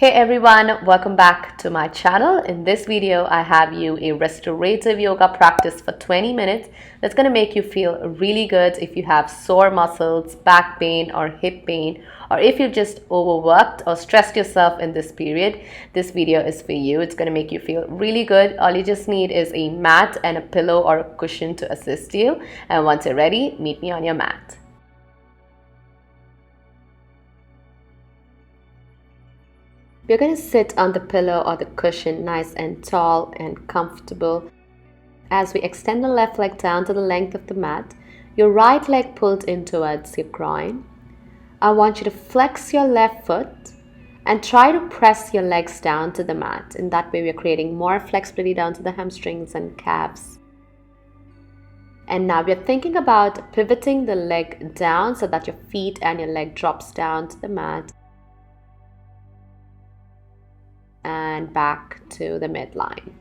Hey everyone, welcome back to my channel. In this video, I have you a restorative yoga practice for 20 minutes that's going to make you feel really good if you have sore muscles, back pain or hip pain, or if you've just overworked or stressed yourself in this period. This video is for you. It's going to make you feel really good. All you just need is a mat and a pillow or a cushion to assist you. And once you're ready, meet me on your mat. We're going to sit on the pillow or the cushion nice and tall and comfortable. As we extend the left leg down to the length of the mat, your right leg pulled in towards your groin. I want you to flex your left foot and try to press your legs down to the mat. In that way, we're creating more flexibility down to the hamstrings and calves. And now we're thinking about pivoting the leg down so that your feet and your leg drops down to the mat. And back to the midline.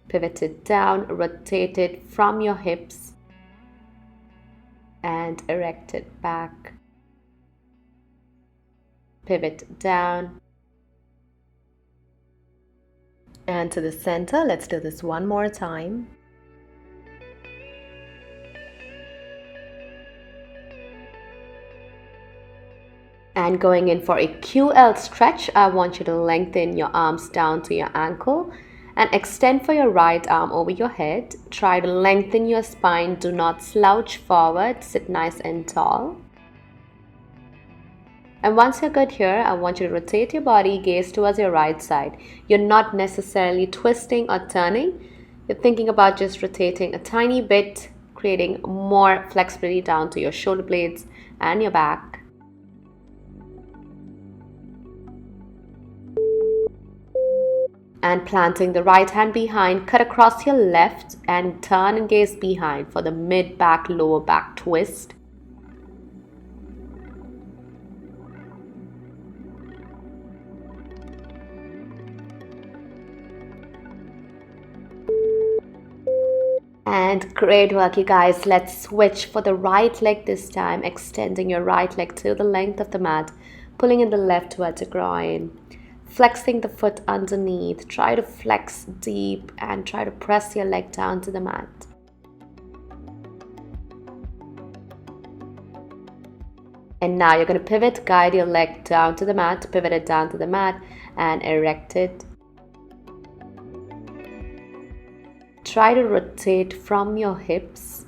Pivot it down, rotate it from your hips and erect it back. Pivot down and to the center. Let's do this one more time. And going in for a QL stretch, I want you to lengthen your arms down to your ankle and extend for your right arm over your head. Try to lengthen your spine. Do not slouch forward. Sit nice and tall. And once you're good here, I want you to rotate your body, gaze towards your right side. You're not necessarily twisting or turning. You're thinking about just rotating a tiny bit, creating more flexibility down to your shoulder blades and your back. And planting the right hand behind, cut across your left and turn and gaze behind for the mid-back, lower back twist. And great work, you guys. Let's switch for the right leg this time, extending your right leg to the length of the mat, pulling in the left towards the groin. Flexing the foot underneath. Try to flex deep and try to press your leg down to the mat. And now you're going to pivot, guide your leg down to the mat, pivot it down to the mat and erect it. Try to rotate from your hips.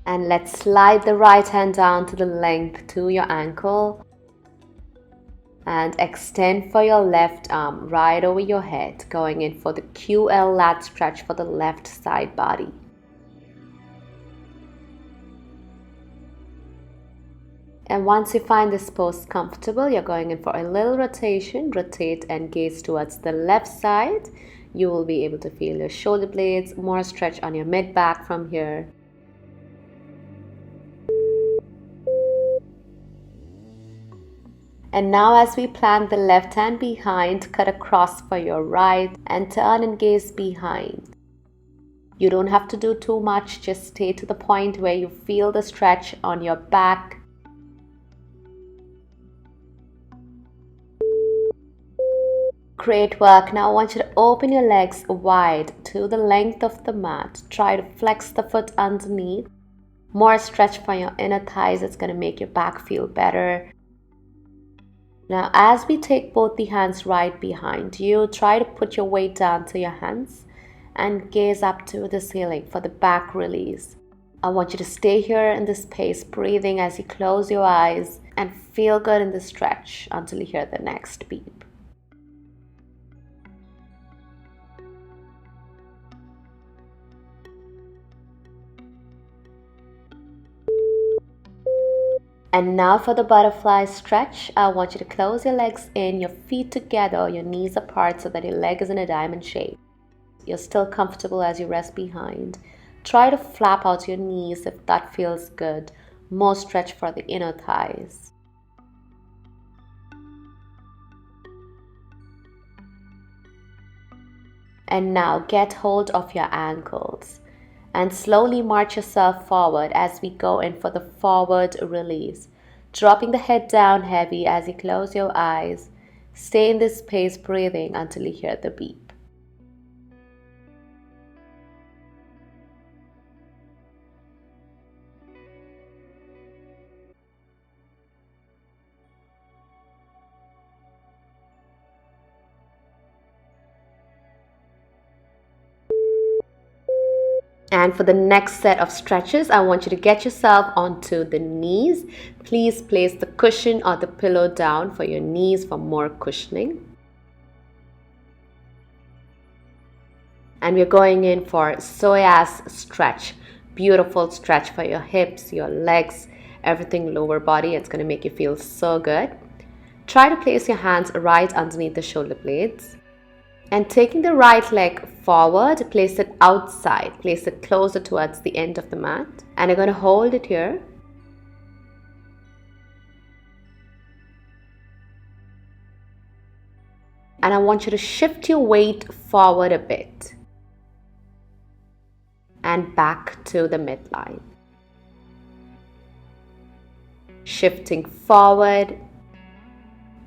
And let's slide the right hand down to the length to your ankle. And extend for your left arm right over your head, going in for the QL lat stretch for the left side body. And once you find this pose comfortable, you're going in for a little rotation. Rotate and gaze towards the left side. You will be able to feel your shoulder blades, more stretch on your mid-back from here. And now as we plant the left hand behind, cut across for your right and turn and gaze behind. You don't have to do too much, just stay to the point where you feel the stretch on your back. Great work. Now I want you to open your legs wide to the length of the mat. Try to flex the foot underneath. More stretch for your inner thighs. It's going to make your back feel better. Now as we take both the hands right behind you, try to put your weight down to your hands and gaze up to the ceiling for the back release. I want you to stay here in this space, breathing as you close your eyes and feel good in the stretch until you hear the next beep. And now for the butterfly stretch, I want you to close your legs in, your feet together, your knees apart so that your leg is in a diamond shape. You're still comfortable as you rest behind. Try to flap out your knees if that feels good. More stretch for the inner thighs. And now get hold of your ankles and slowly march yourself forward as we go in for the forward release. Dropping the head down heavy as you close your eyes. Stay in this space breathing until you hear the beep. And for the next set of stretches, I want you to get yourself onto the knees. Please place the cushion or the pillow down for your knees for more cushioning. And we're going in for psoas stretch. Beautiful stretch for your hips, your legs, everything lower body. It's going to make you feel so good. Try to place your hands right underneath the shoulder blades. And taking the right leg forward, place it outside. Place it closer towards the end of the mat. And you're going to hold it here. And I want you to shift your weight forward a bit. And back to the midline. Shifting forward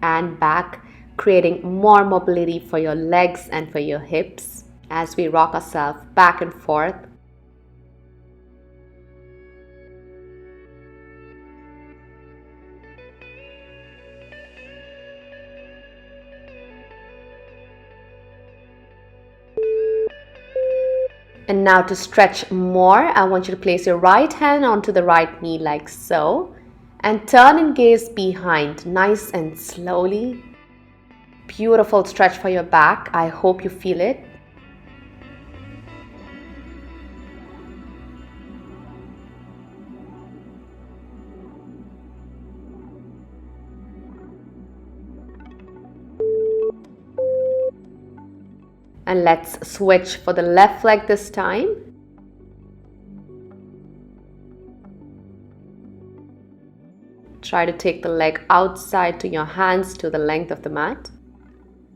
and back, creating more mobility for your legs and for your hips as we rock ourselves back and forth. And now to stretch more, I want you to place your right hand onto the right knee like so. And turn and gaze behind, nice and slowly. Beautiful stretch for your back. I hope you feel it. And let's switch for the left leg this time. Try to take the leg outside to your hands to the length of the mat.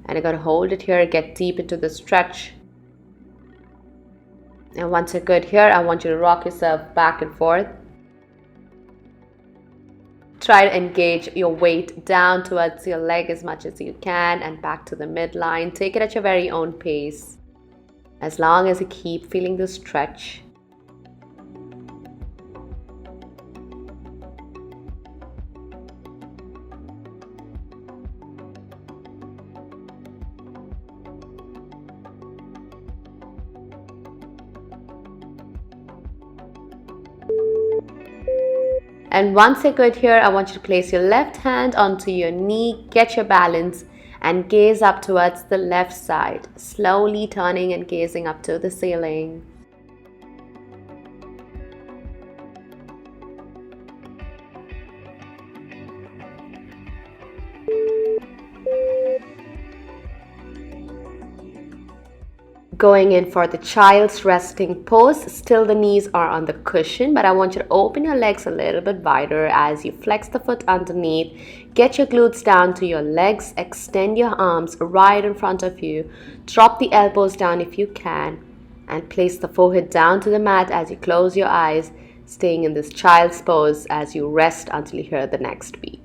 And you're going to hold it here, get deep into the stretch. And once you're good here, I want you to rock yourself back and forth. Try to engage your weight down towards your leg as much as you can and back to the midline. Take it at your very own pace. As long as you keep feeling the stretch. And once you're good here, I want you to place your left hand onto your knee, get your balance, and gaze up towards the left side, slowly turning and gazing up to the ceiling. Going in for the child's resting pose. Still the knees are on the cushion, but I want you to open your legs a little bit wider as you flex the foot underneath. Get your glutes down to your legs, extend your arms right in front of you. Drop the elbows down if you can, and place the forehead down to the mat as you close your eyes, staying in this child's pose as you rest until you hear the next beep.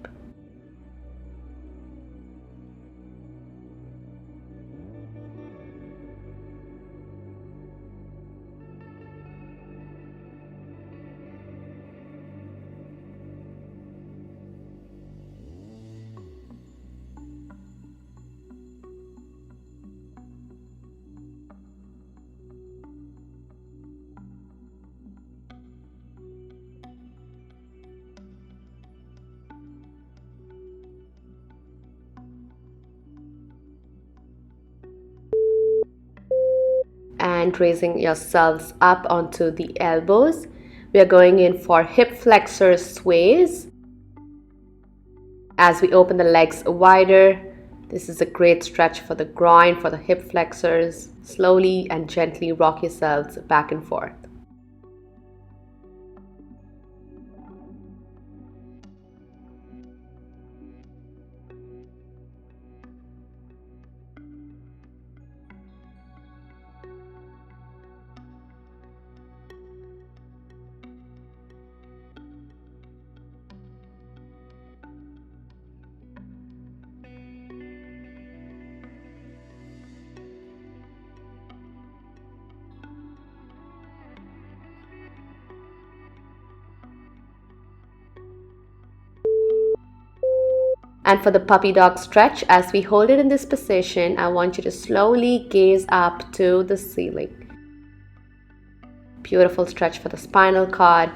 And raising yourselves up onto the elbows. We are going in for hip flexor sways. As we open the legs wider, this is a great stretch for the groin, for the hip flexors. Slowly and gently rock yourselves back and forth. And for the puppy dog stretch, as we hold it in this position, I want you to slowly gaze up to the ceiling. Beautiful stretch for the spinal cord.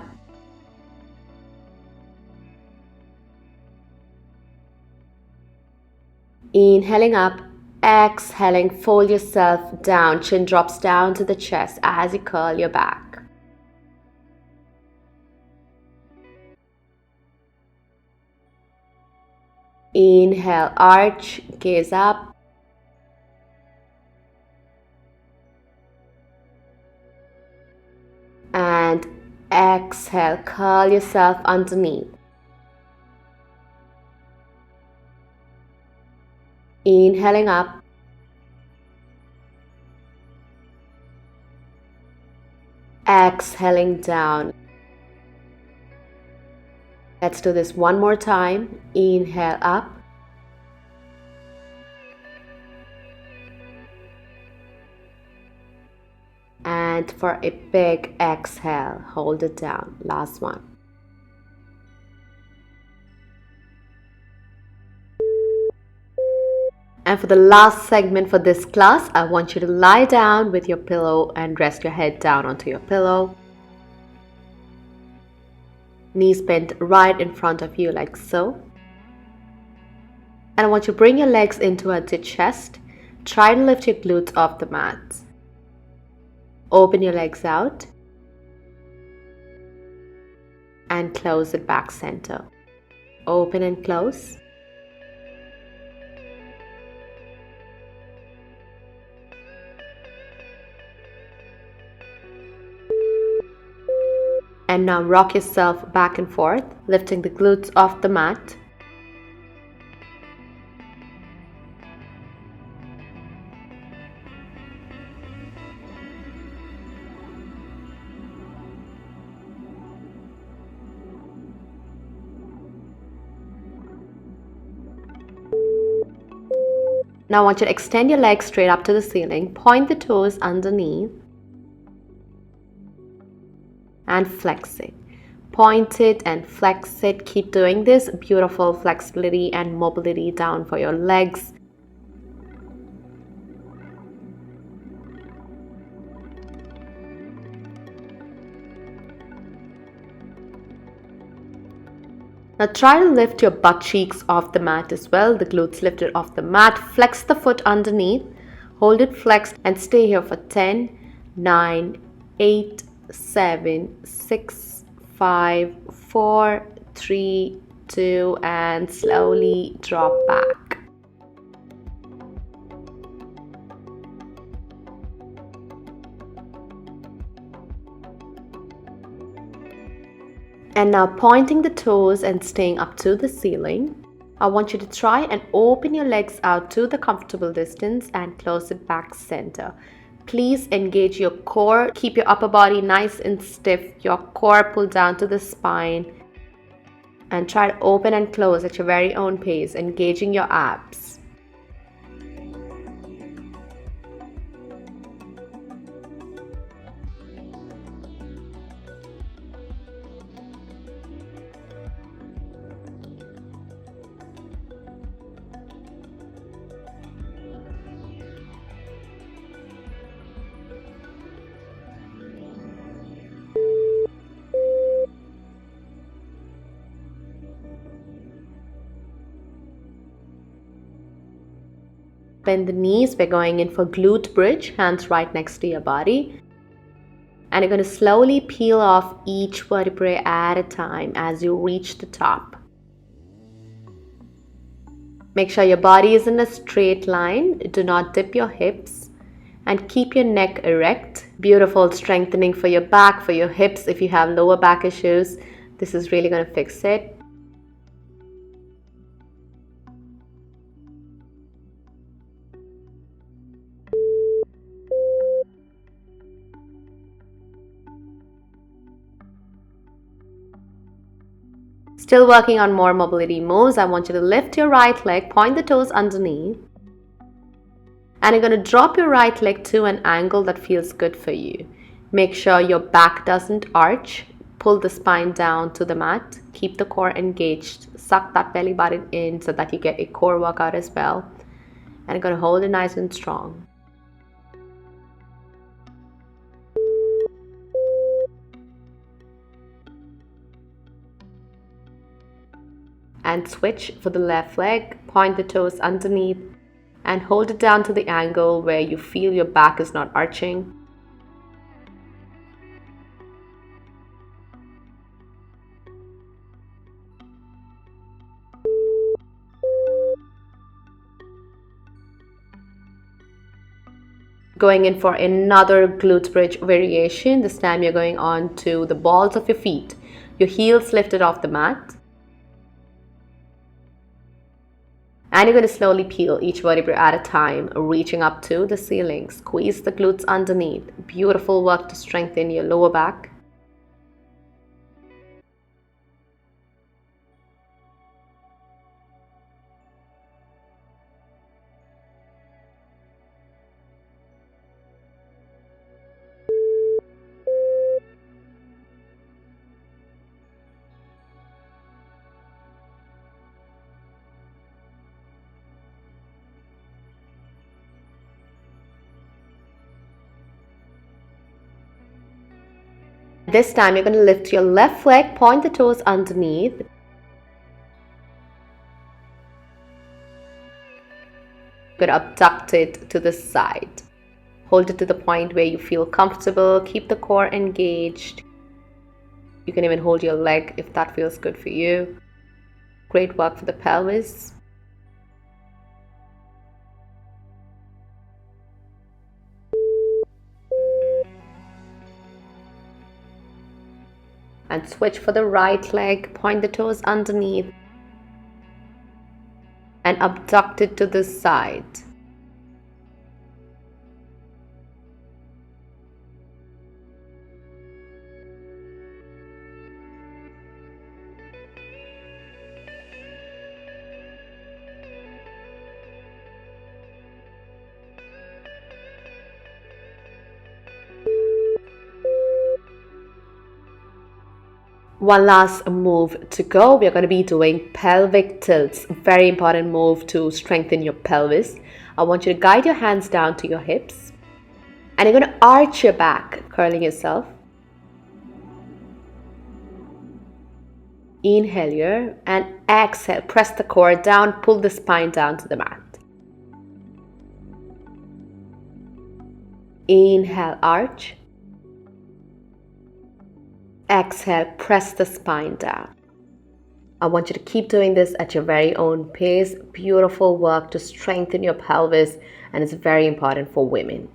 Inhaling up, exhaling, fold yourself down, chin drops down to the chest as you curl your back. Inhale, arch, gaze up. And exhale, curl yourself underneath. Inhaling up. Exhaling down. Let's do this one more time. Inhale up. And for a big exhale, hold it down. Last one. And for the last segment for this class, I want you to lie down with your pillow and rest your head down onto your pillow. Knees bent right in front of you like so. And I want you to bring your legs in towards your chest. Try to lift your glutes off the mat. Open your legs out. And close it back center. Open and close. And now rock yourself back and forth, lifting the glutes off the mat. Now I want you to extend your legs straight up to the ceiling, point the toes underneath, and flex it. Point it and flex it. Keep doing this. Beautiful flexibility and mobility down for your legs. Now try to lift your butt cheeks off the mat as well. The glutes lifted off the mat. Flex the foot underneath. Hold it flexed and stay here for 10, 9, 8, 7, 6, 5, 4, 3, 2, and slowly drop back. And now pointing the toes and staying up to the ceiling. I want you to try and open your legs out to the comfortable distance and close it back center. Please engage your core. Keep your upper body nice and stiff. Your core pull down to the spine. And try to open and close at your very own pace, engaging your abs. Bend the knees. We're going in for glute bridge, hands right next to your body. And you're going to slowly peel off each vertebrae at a time as you reach the top. Make sure your body is in a straight line. Do not dip your hips and keep your neck erect. Beautiful strengthening for your back, for your hips. If you have lower back issues, this is really going to fix it. Still working on more mobility moves. I want you to lift your right leg, point the toes underneath, and you're going to drop your right leg to an angle that feels good for you. Make sure your back doesn't arch. Pull the spine down to the mat. Keep the core engaged. Suck that belly button in so that you get a core workout as well. And you're going to hold it nice and strong. And switch for the left leg. Point the toes underneath and hold it down to the angle where you feel your back is not arching. Going in for another glute bridge variation. This time you're going on to the balls of your feet. Your heels lifted off the mat. And you're going to slowly peel each vertebra at a time, reaching up to the ceiling. Squeeze the glutes underneath. Beautiful work to strengthen your lower back. This time you're going to lift your left leg, point the toes underneath. You're going to abduct it to the side. Hold it to the point where you feel comfortable. Keep the core engaged. You can even hold your leg if that feels good for you. Great work for the pelvis. And switch for the right leg, point the toes underneath and abduct it to the side. One last move to go. We are going to be doing pelvic tilts. Very important move to strengthen your pelvis. I want you to guide your hands down to your hips. And you're going to arch your back, curling yourself. Inhale here and exhale. Press the core down, pull the spine down to the mat. Inhale, arch. Exhale, press the spine down. I want you to keep doing this at your very own pace. Beautiful work to strengthen your pelvis, and it's very important for women.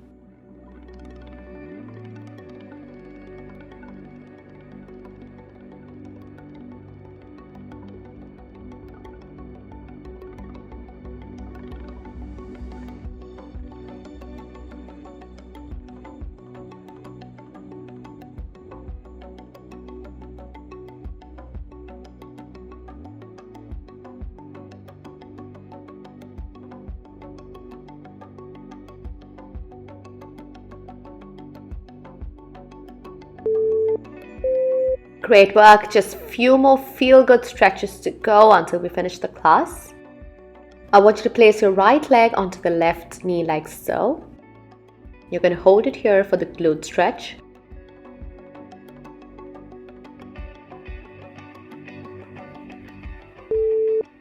Great work. Just few more feel-good stretches to go until we finish the class. I want you to place your right leg onto the left knee like so. You're going to hold it here for the glute stretch.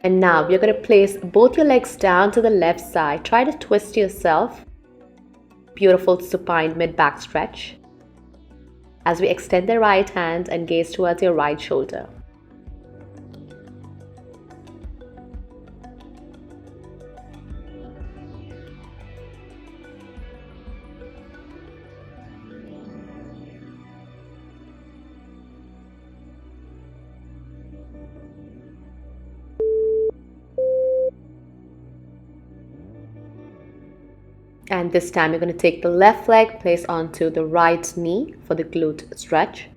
And now you're going to place both your legs down to the left side. Try to twist yourself. Beautiful supine mid-back stretch. As we extend the right hand and gaze towards your right shoulder. And this time you're going to take the left leg, place onto the right knee for the glute stretch.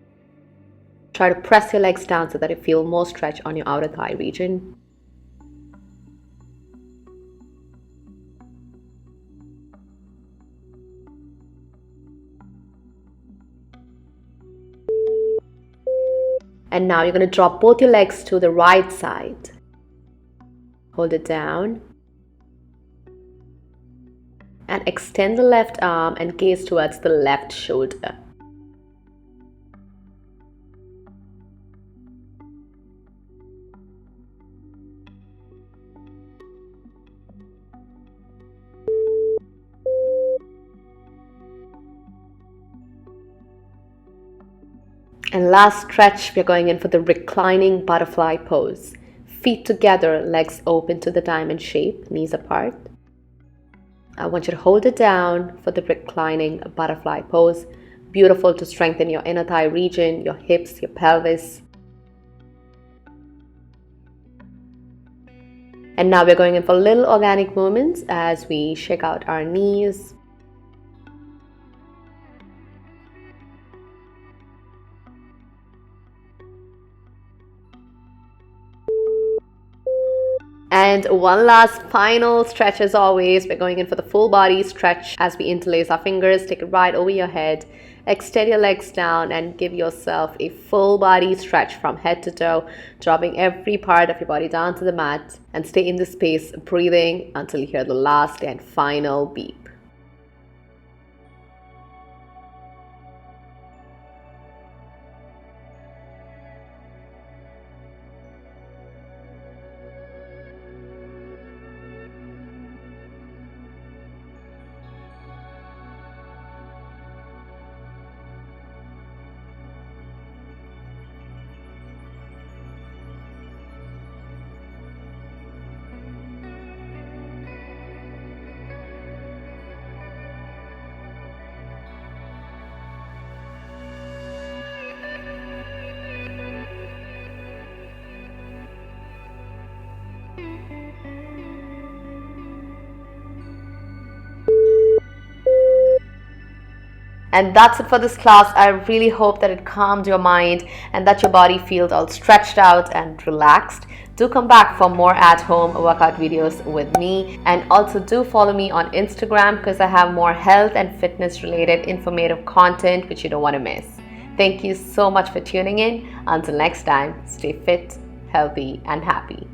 Try to press your legs down so that you feel more stretch on your outer thigh region. And now you're going to drop both your legs to the right side. Hold it down. And extend the left arm and gaze towards the left shoulder. And last stretch, we're going in for the reclining butterfly pose. Feet together, legs open to the diamond shape, knees apart. I want you to hold it down for the reclining butterfly pose. Beautiful to strengthen your inner thigh region, your hips, your pelvis. And now we're going in for little organic movements as we shake out our knees. And one last final stretch as always. We're going in for the full body stretch as we interlace our fingers. Take it right over your head. Extend your legs down and give yourself a full body stretch from head to toe, dropping every part of your body down to the mat. And stay in this space, breathing until you hear the last and final beep. And that's it for this class. I really hope that it calmed your mind and that your body feels all stretched out and relaxed. Do come back for more at-home workout videos with me, and also do follow me on Instagram because I have more health and fitness related informative content which you don't want to miss. Thank you so much for tuning in. Until next time, stay fit, healthy and happy.